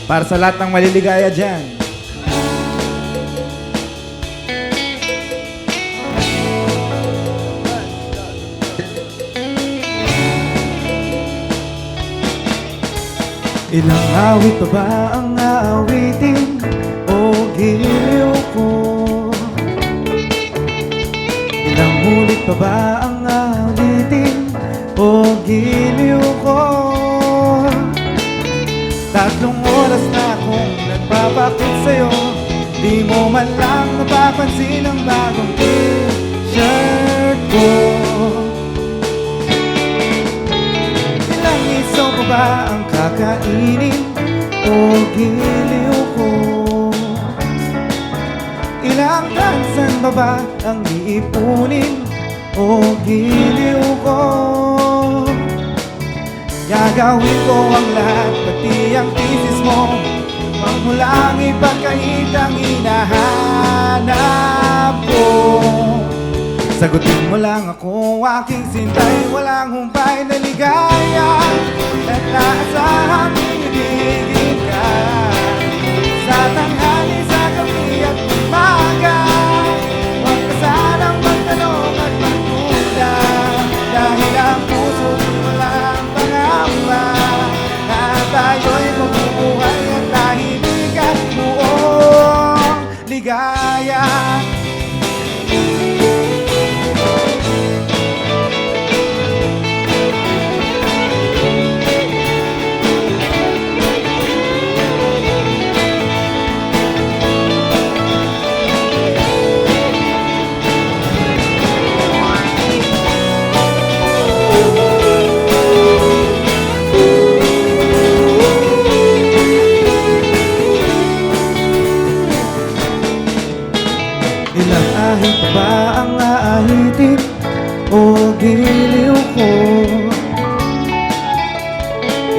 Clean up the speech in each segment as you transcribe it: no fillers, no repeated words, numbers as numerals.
Para sa lahat ng maliligaya dyan. Ilang awit pa ba ang aawitin o giliw ko? Ilang ulit pa ba ang aawitin o giliw ko? 3 oras na akong nagpapakit sa'yo, di mo man lang napapansin ang bagong t-shirt ko. Ilang iso pa ba ang kakainin o giliw ko? Ilang tansan pa ba ang iipunin o giliw ko? Gagawin ko ang lahat, pati ang thesis mo, pang mulang ipagkahit ang hinahanap ko. Sagutin mo lang ako, aking sintay, walang humpay na ligaya, at naasahang ibigin ka. Sa tanghali, sa gabi at umaga, huwag ka sanang magtanong at magduda, dahil ang puso walang pangamba, na tayo'y mabubuhay at tahimik at buong ligaya. Ilang ahit pa ba ang aahitin o giliw ko?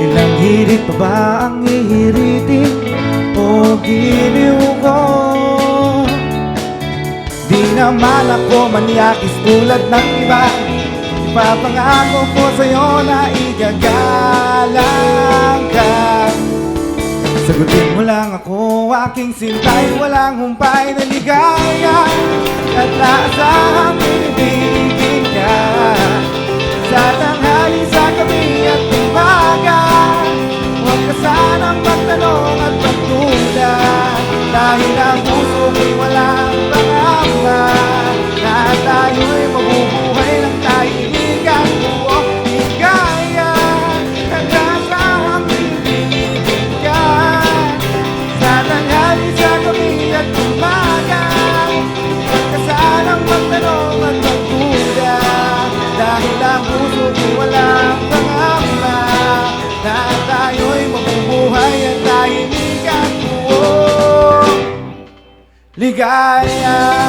Ilang hirit pa ba ang ihiritin o giliw ko? Di naman ako manyakis tulad ng iba, ipapangako ko sa'yo na igagalang ka. Sagutin mo lang ako, aking sintay, walang humpay na ligaya, at naasahang ibigin ka. Sa tanghali, sa gabi at umaga, huwag ka sanang magtanong at magduda, dahil ang puso ko'y walang pangamba, na tayo'y mabubuhay ng tahimik at buong ligaya. Nagasahang ibigin ka. Sa tanghali, sa gabi at umaga, huwag ka sanang magtanong at magduda, dahil ang puso ko'y walang pangamba, na tayo'y mabubuhay at tahimik at buong ligaya.